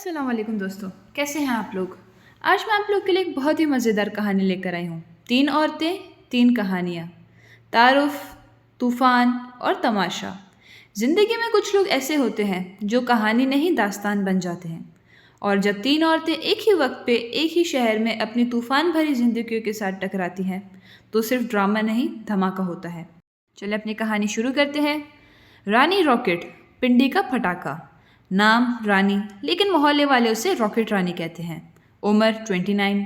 अस्सलाम वालेकुम दोस्तों, कैसे हैं आप लोग। आज मैं आप लोग के लिए एक बहुत ही मज़ेदार कहानी लेकर आई हूँ। 3 औरतें, 3 कहानियाँ। तारुफ, तूफ़ान और तमाशा। ज़िंदगी में कुछ लोग ऐसे होते हैं जो कहानी नहीं दास्तान बन जाते हैं। और जब 3 औरतें एक ही वक्त पे एक ही शहर में अपनी तूफ़ान भरी ज़िंदगियों के साथ टकराती हैं तो सिर्फ ड्रामा नहीं, धमाका होता है। चलिए अपनी कहानी शुरू करते हैं। रानी रॉकेट, पिंडी का पटाखा। नाम रानी, लेकिन मोहल्ले वाले उसे रॉकेट रानी कहते हैं। उम्र 29।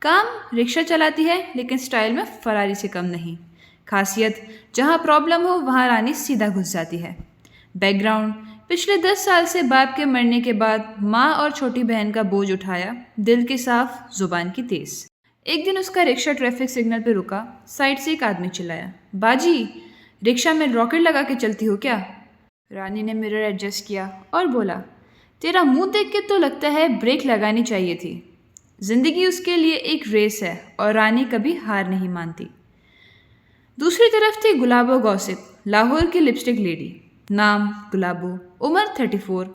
काम रिक्शा चलाती है, लेकिन स्टाइल में फरारी से कम नहीं। खासियत, जहाँ प्रॉब्लम हो वहाँ रानी सीधा घुस जाती है। बैकग्राउंड, पिछले 10 साल से बाप के मरने के बाद माँ और छोटी बहन का बोझ उठाया, दिल की साफ, जुबान की तेज। एक दिन उसका रिक्शा ट्रैफिक सिग्नल पर रुका। साइड से एक आदमी चिल्लाया, बाजी, रिक्शा में रॉकेट लगा के चलती हो क्या। रानी ने मिरर एडजस्ट किया और बोला, तेरा मुंह देख के तो लगता है ब्रेक लगानी चाहिए थी। जिंदगी उसके लिए एक रेस है और रानी कभी हार नहीं मानती। दूसरी तरफ थी गुलाबो गॉसिप, लाहौर की लिपस्टिक लेडी। नाम गुलाबो, उम्र 34।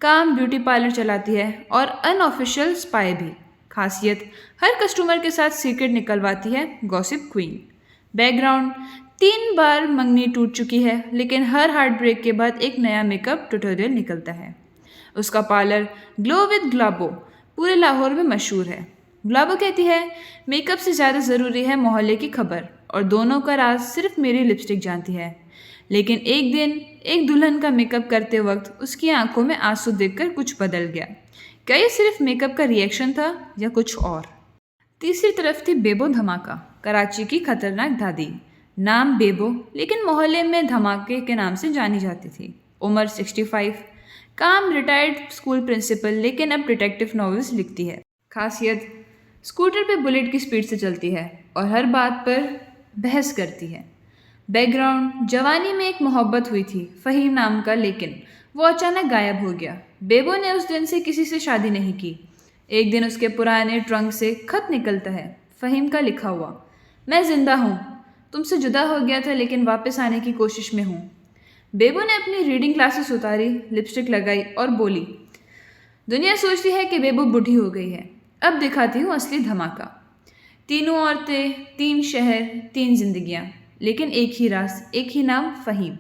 काम ब्यूटी पार्लर चलाती है और अनऑफिशियल स्पाई भी। खासियत, हर कस्टमर के साथ सीक्रेट निकलवाती है, गॉसिप क्वीन। बैकग्राउंड, 3 बार मंगनी टूट चुकी है, लेकिन हर हार्ट ब्रेक के बाद एक नया मेकअप ट्यूटोरियल निकलता है। उसका पार्लर ग्लो विद गुलाबो पूरे लाहौर में मशहूर है। गुलाबो कहती है, मेकअप से ज़्यादा ज़रूरी है मोहल्ले की खबर, और दोनों का राज सिर्फ मेरी लिपस्टिक जानती है। लेकिन एक दिन एक दुल्हन का मेकअप करते वक्त उसकी आंखों में आंसू देखकर कुछ बदल गया। क्या ये सिर्फ मेकअप का रिएक्शन था या कुछ और। तीसरी तरफ थी बेबो धमाका, कराची की खतरनाक दादी। नाम बेबो, लेकिन मोहल्ले में धमाके के नाम से जानी जाती थी। उम्र 65। काम रिटायर्ड स्कूल प्रिंसिपल, लेकिन अब डिटेक्टिव नॉवेल्स लिखती है। खासियत, स्कूटर पे बुलेट की स्पीड से चलती है और हर बात पर बहस करती है। बैकग्राउंड, जवानी में एक मोहब्बत हुई थी फ़हीम नाम का, लेकिन वो अचानक गायब हो गया। बेबो ने उस दिन से किसी से शादी नहीं की। एक दिन उसके पुराने ट्रंक से खत निकलता है, फ़हीम का लिखा हुआ, मैं जिंदा हूँ, तुमसे जुदा हो गया था लेकिन वापस आने की कोशिश में हूँ। बेबो ने अपनी रीडिंग क्लासेस उतारी, लिपस्टिक लगाई और बोली, दुनिया सोचती है कि बेबो बूढ़ी हो गई है, अब दिखाती हूँ असली धमाका। तीनों औरतें, 3 शहर, 3 जिंदगियाँ, लेकिन एक ही राज, एक ही नाम, फ़हीम।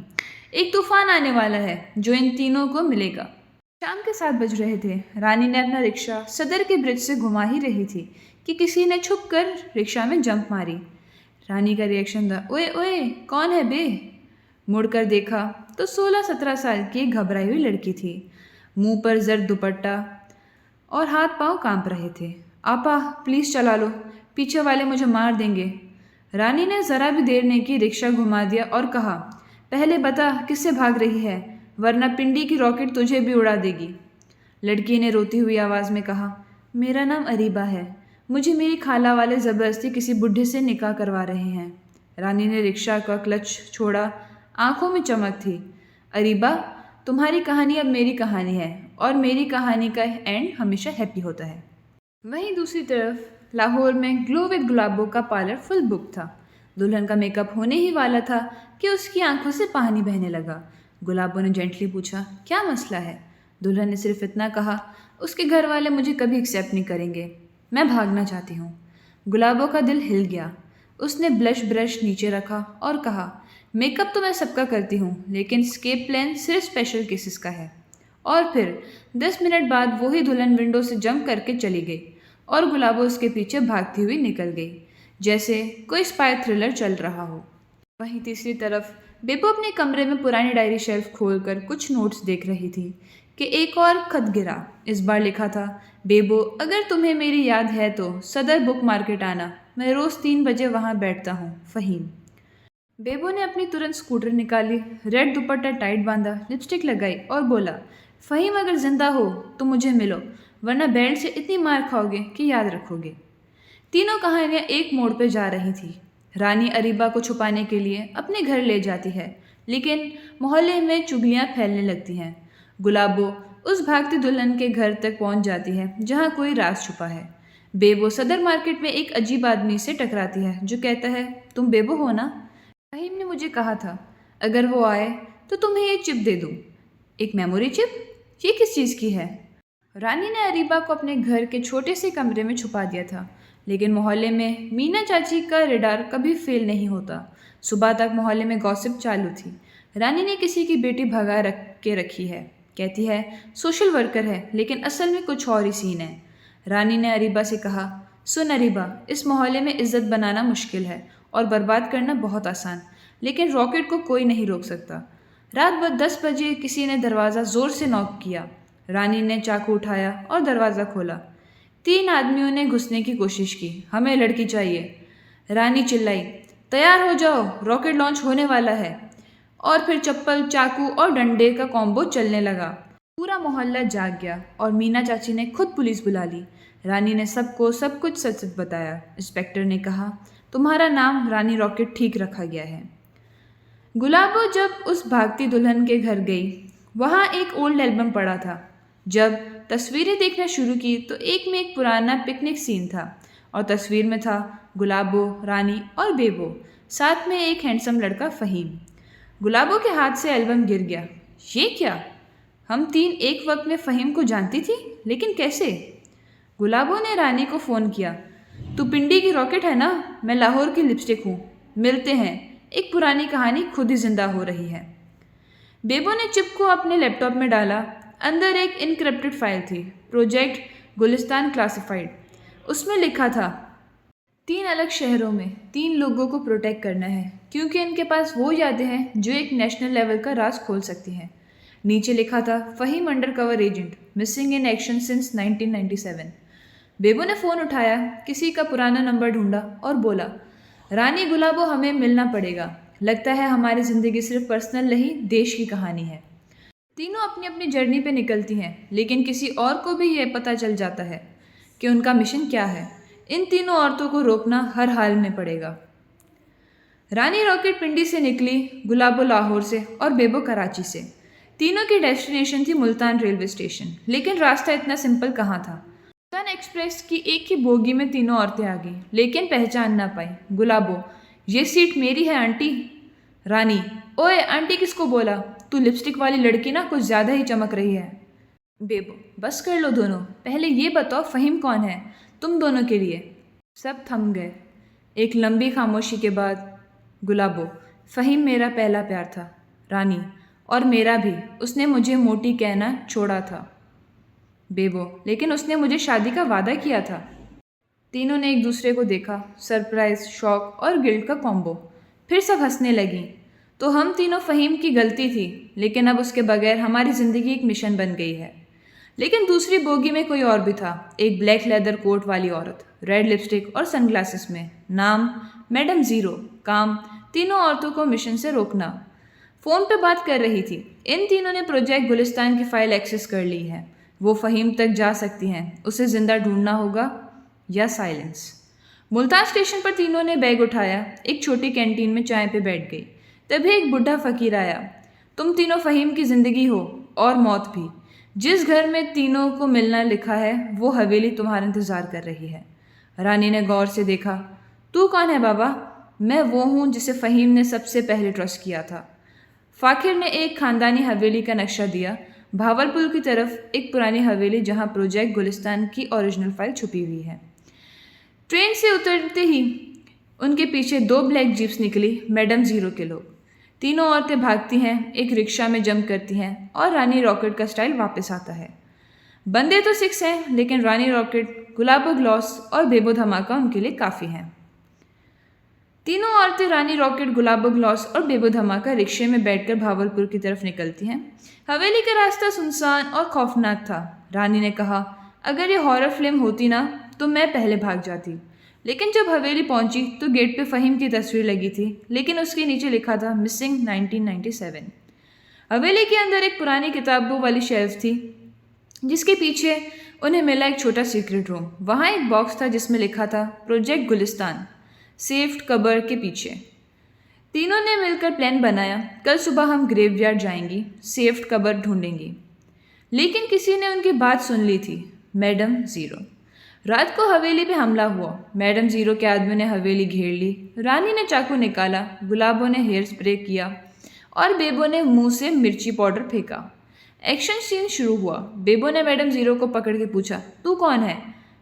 एक तूफान आने वाला है जो इन तीनों को मिलेगा। शाम के 7 बज रहे थे। रानी ने अपना रिक्शा सदर के ब्रिज से घुमा ही रही थी कि किसी ने छुप कर रिक्शा में जंप मारी। रानी का रिएक्शन था, ओए ओए कौन है बे। मुड़कर देखा तो 16-17 साल की एक घबराई हुई लड़की थी। मुंह पर जर्द दुपट्टा और हाथ पांव कांप रहे थे। आपा प्लीज़ चला लो, पीछे वाले मुझे मार देंगे। रानी ने ज़रा भी देर नहीं की, रिक्शा घुमा दिया और कहा, पहले बता किससे भाग रही है, वरना पिंडी की रॉकेट तुझे भी उड़ा देगी। लड़की ने रोती हुई आवाज़ में कहा, मेरा नाम अरीबा है, मुझे मेरी खाला वाले ज़बरदस्ती किसी बुढ़े से निकाह करवा रहे हैं। रानी ने रिक्शा का क्लच छोड़ा, आंखों में चमक थी। अरीबा, तुम्हारी कहानी अब मेरी कहानी है और मेरी कहानी का एंड हमेशा हैप्पी होता है। वहीं दूसरी तरफ लाहौर में ग्लो विद गुलाबो का पार्लर फुल बुक था। दुल्हन का मेकअप होने ही वाला था कि उसकी आंखों से पानी बहने लगा। गुलाबो ने जेंटली पूछा, क्या मसला है। दुल्हन ने सिर्फ इतना कहा, उसके घर वाले मुझे कभी एक्सेप्ट नहीं करेंगे, मैं भागना चाहती हूँ। गुलाबो का दिल हिल गया। उसने ब्लश ब्रश नीचे रखा और कहा, मेकअप तो मैं सबका करती हूँ, लेकिन स्केप प्लान सिर्फ स्पेशल केसेस का है। और फिर 10 मिनट बाद वही दुल्हन विंडो से जंप करके चली गई और गुलाबो उसके पीछे भागती हुई निकल गई, जैसे कोई स्पाई थ्रिलर चल रहा हो। वहीं तीसरी तरफ बेबो अपने कमरे में पुरानी डायरी शेल्फ खोलकर कुछ नोट्स देख रही थी कि एक और खत गिरा। इस बार लिखा था, बेबो अगर तुम्हें मेरी याद है तो सदर बुक मार्केट आना, मैं रोज़ 3 बजे वहाँ बैठता हूँ, फ़हीम। बेबो ने अपनी तुरंत स्कूटर निकाली, रेड दुपट्टा टाइट बांधा, लिपस्टिक लगाई और बोला, फ़हीम अगर जिंदा हो तो मुझे मिलो, वरना बेल्ट से इतनी मार खाओगे कि याद रखोगे। तीनों कहानियाँ एक मोड़ पर जा रही थी। रानी अरीबा को छुपाने के लिए अपने घर ले जाती है, लेकिन मोहल्ले में चुगलियाँ फैलने लगती हैं। गुलाबो उस भागती दुल्हन के घर तक पहुँच जाती है जहाँ कोई राज छुपा है। बेबो सदर मार्केट में एक अजीब आदमी से टकराती है जो कहता है, तुम बेबो हो ना, फ़हीम ने मुझे कहा था अगर वो आए तो तुम्हें ये चिप दे दूँ। एक मेमोरी चिप? ये किस चीज़ की है। रानी ने अरीबा को अपने घर के छोटे से कमरे में छुपा दिया था, लेकिन मोहल्ले में मीना चाची का रेडार कभी फेल नहीं होता। सुबह तक मोहल्ले में गॉसिप चालू थी। रानी ने किसी की बेटी भगा रखी है, कहती है सोशल वर्कर है, लेकिन असल में कुछ और ही सीन है। रानी ने अरीबा से कहा, सुन अरीबा, इस मोहल्ले में इज्जत बनाना मुश्किल है और बर्बाद करना बहुत आसान, लेकिन रॉकेट को कोई नहीं रोक सकता। रात 10 बजे किसी ने दरवाज़ा ज़ोर से नॉक किया। रानी ने चाकू उठाया और दरवाज़ा खोला। 3 आदमियों ने घुसने की कोशिश की। हमें लड़की चाहिए। रानी चिल्लाई, तैयार हो जाओ, रॉकेट लॉन्च होने वाला है। और फिर चप्पल, चाकू और डंडे का कॉम्बो चलने लगा। पूरा मोहल्ला जाग गया और मीना चाची ने खुद पुलिस बुला ली। रानी ने सबको सब कुछ सच सच बताया। इंस्पेक्टर ने कहा, तुम्हारा नाम रानी रॉकेट ठीक रखा गया है। गुलाबो जब उस भागती दुल्हन के घर गई, वहाँ एक ओल्ड एल्बम पड़ा था। जब तस्वीरें देखना शुरू की तो एक में एक पुराना पिकनिक सीन था और तस्वीर में था गुलाबो, रानी और बेबो, साथ में एक हैंडसम लड़का फ़हीम। गुलाबो के हाथ से एल्बम गिर गया। ये क्या? हम 3 एक वक्त में फ़हीम को जानती थी, लेकिन कैसे? गुलाबो ने रानी को फ़ोन किया। तू पिंडी की रॉकेट है ना? मैं लाहौर की लिपस्टिक हूँ, मिलते हैं। एक पुरानी कहानी खुद ही जिंदा हो रही है। बेबो ने चिप को अपने लैपटॉप में डाला। अंदर एक इनक्रिप्टेड फाइल थी, प्रोजेक्ट गुलिस्तान क्लासिफाइड। उसमें लिखा था, 3 अलग शहरों में 3 लोगों को प्रोटेक्ट करना है, क्योंकि इनके पास वो यादें हैं जो एक नेशनल लेवल का राज खोल सकती हैं। नीचे लिखा था, Faheem under cover agent, missing in action since 1997। Bebo ने फ़ोन उठाया, किसी का पुराना नंबर ढूंढा और बोला, रानी गुलाबो, हमें मिलना पड़ेगा। लगता है हमारी ज़िंदगी सिर्फ पर्सनल नहीं, देश की कहानी है। तीनों अपनी अपनी जर्नी पे निकलती हैं, लेकिन किसी और को भी ये पता चल जाता है कि उनका मिशन क्या है। इन तीनों औरतों को रोकना हर हाल में पड़ेगा। रानी रॉकेट पिंडी से निकली, गुलाबो लाहौर से और बेबो कराची से। तीनों की डेस्टिनेशन थी मुल्तान रेलवे स्टेशन, लेकिन रास्ता इतना सिंपल कहाँ था। मुल्तान एक्सप्रेस की एक ही बोगी में तीनों औरतें आ गईं, लेकिन पहचान ना पाई। गुलाबो, ये सीट मेरी है आंटी। रानी, ओए आंटी किसको बोला? तू लिपस्टिक वाली लड़की ना कुछ ज़्यादा ही चमक रही है। बेबो, बस कर लो दोनों, पहले ये बताओ फ़हीम कौन है तुम दोनों के लिए। सब थम गए। एक लंबी खामोशी के बाद गुलाबो, फ़हीम मेरा पहला प्यार था। रानी, और मेरा भी, उसने मुझे मोटी कहना छोड़ा था। बेबो, लेकिन उसने मुझे शादी का वादा किया था। तीनों ने एक दूसरे को देखा, सरप्राइज, शॉक और गिल्ट का कॉम्बो। फिर सब हंसने लगीं। तो हम तीनों फ़हीम की गलती थी, लेकिन अब उसके बगैर हमारी ज़िंदगी एक मिशन बन गई है। लेकिन दूसरी बोगी में कोई और भी था, एक ब्लैक लेदर कोट वाली औरत, रेड लिपस्टिक और सनग्लासेस में। नाम मैडम ज़ीरो। काम तीनों औरतों को मिशन से रोकना। फ़ोन पे बात कर रही थी। इन तीनों ने प्रोजेक्ट गुलिस्तान की फ़ाइल एक्सेस कर ली है। वो फ़हीम तक जा सकती हैं। उसे ज़िंदा ढूंढना होगा या साइलेंस। मुल्तान स्टेशन पर तीनों ने बैग उठाया, एक छोटी कैंटीन में चाय पे बैठ गई। तभी एक बुढ़ा फ़कीर आया। तुम तीनों फ़हीम की ज़िंदगी हो और मौत भी। जिस घर में तीनों को मिलना लिखा है, वो हवेली तुम्हारा इंतज़ार कर रही है। रानी ने गौर से देखा। तू कौन है बाबा? मैं वो हूँ जिसे फ़हीम ने सबसे पहले ट्रस्ट किया था। फ़ाकिर ने एक ख़ानदानी हवेली का नक्शा दिया, भावलपुर की तरफ एक पुरानी हवेली जहाँ प्रोजेक्ट गुलिस्तान की ओरिजिनल फाइल छुपी हुई है। ट्रेन से उतरते ही उनके पीछे 2 ब्लैक जीप्स निकली, मैडम ज़ीरो के लोग। तीनों औरतें भागती हैं, एक रिक्शा में जंप करती हैं और रानी रॉकेट का स्टाइल वापस आता है। बंदे तो 6 हैं, लेकिन रानी रॉकेट, गुलाबो ग्लॉस और बेबो धमाका उनके लिए काफ़ी हैं। तीनों औरतें रानी रॉकेट, गुलाबो ग्लॉस और बेबो धमाका रिक्शे में बैठकर भावलपुर की तरफ निकलती हैं। हवेली का रास्ता सुनसान और खौफनाक था। रानी ने कहा, अगर ये हॉरर फिल्म होती ना तो मैं पहले भाग जाती। लेकिन जब हवेली पहुंची तो गेट पे फ़हीम की तस्वीर लगी थी, लेकिन उसके नीचे लिखा था मिसिंग 1997। हवेली के अंदर एक पुरानी किताबों वाली शेल्फ थी, जिसके पीछे उन्हें मिला एक छोटा सीक्रेट रूम। वहाँ एक बॉक्स था जिसमें लिखा था प्रोजेक्ट गुलिस्तान, सेफ्ड कबर के पीछे। तीनों ने मिलकर प्लान बनाया, कल सुबह हम ग्रेवयार्ड जाएंगी, सेफ्ड कबर ढूंढेंगी। लेकिन किसी ने उनकी बात सुन ली थी, मैडम ज़ीरो। रात को हवेली पे हमला हुआ। मैडम ज़ीरो के आदमियों ने हवेली घेर ली। रानी ने चाकू निकाला, गुलाबो ने हेयर स्प्रे किया और बेबो ने मुंह से मिर्ची पाउडर फेंका। एक्शन सीन शुरू हुआ। बेबो ने मैडम ज़ीरो को पकड़ के पूछा, तू कौन है?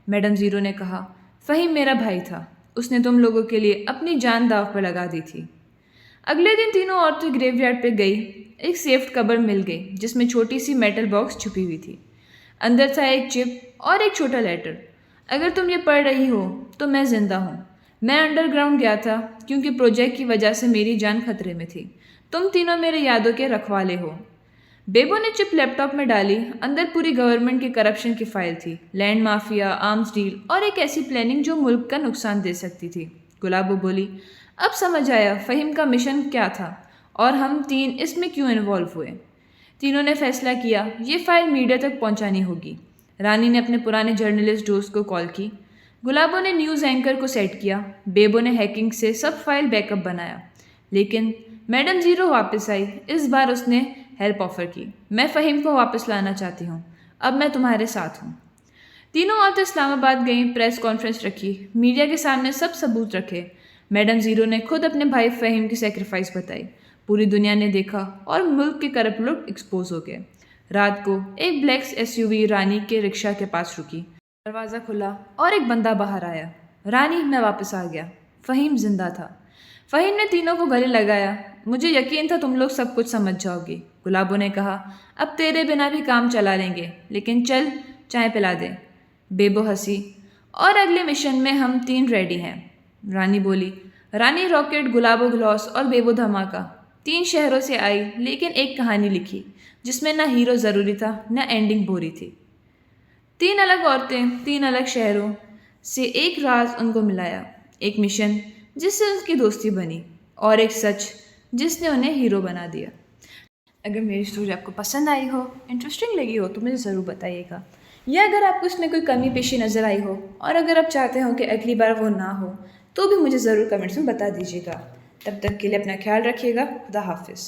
मैडम ज़ीरो ने कहा, फ़हीम मेरा भाई था। उसने तुम लोगों के लिए अपनी जान दांव पर लगा दी थी। अगले दिन तीनों औरतें ग्रेवयार्ड पे गई। एक सेफ्ट कबर मिल गई जिसमें छोटी सी मेटल बॉक्स छुपी हुई थी। अंदर था एक चिप और एक छोटा लेटर। अगर तुम ये पढ़ रही हो तो मैं जिंदा हूँ। मैं अंडरग्राउंड गया था क्योंकि प्रोजेक्ट की वजह से मेरी जान खतरे में थी। तुम तीनों मेरे यादों के रखवाले हो। बेबो ने चिप लैपटॉप में डाली। अंदर पूरी गवर्नमेंट की करप्शन की फाइल थी, लैंड माफिया, आर्म्स डील और एक ऐसी प्लानिंग जो मुल्क का नुकसान दे सकती थी। गुलाबो बोली, अब समझ आया फ़हीम का मिशन क्या था और हम तीन इसमें क्यों इन्वॉल्व हुए। तीनों ने फैसला किया ये फाइल मीडिया तक पहुंचानी होगी। रानी ने अपने पुराने जर्नलिस्ट दोस्त को कॉल की। गुलाबो ने न्यूज़ एंकर को सेट किया। बेबो ने हैकिंग से सब फाइल बैकअप बनाया। लेकिन मैडम ज़ीरो वापस आई। इस बार उसने हेल्प ऑफर की। मैं फ़हीम को वापस लाना चाहती हूँ। अब मैं तुम्हारे साथ हूँ। तीनों औरतें इस्लामाबाद गईं, प्रेस कॉन्फ्रेंस रखी, मीडिया के सामने सब सबूत रखे। मैडम ज़ीरो ने खुद अपने भाई फ़हीम की सेक्रीफाइस बताई। पूरी दुनिया ने देखा और मुल्क के करप्ट लोग एक्सपोज हो गए। रात को एक ब्लैक एसयूवी रानी के रिक्शा के पास रुकी। दरवाज़ा खुला और एक बंदा बाहर आया। रानी, मैं वापस आ गया। फ़हीम जिंदा था। फ़हीम ने तीनों को गले लगाया। मुझे यकीन था तुम लोग सब कुछ समझ जाओगे। गुलाबो ने कहा, अब तेरे बिना भी काम चला लेंगे, लेकिन चल चाय पिला दे। बेबो हंसी, और अगले मिशन में हम तीन रेडी हैं। रानी बोली, रानी रॉकेट, गुलाबो ग्लॉस और बेबो धमाका। तीन शहरों से आई लेकिन एक कहानी लिखी जिसमें ना हीरो ज़रूरी था ना एंडिंग बोरी थी। तीन अलग औरतें, तीन अलग शहरों से एक राज उनको मिलाया, एक मिशन जिससे उसकी दोस्ती बनी और एक सच जिसने उन्हें हीरो बना दिया। अगर मेरी स्टोरी आपको पसंद आई हो, इंटरेस्टिंग लगी हो तो मुझे ज़रूर बताइएगा। या अगर आपको इसमें कोई कमी पेशी नज़र आई हो और अगर आप चाहते हो कि अगली बार वो ना हो तो भी मुझे ज़रूर कमेंट्स में बता दीजिएगा। तब तक के लिए अपना ख्याल रखिएगा। खुदा हाफिज़।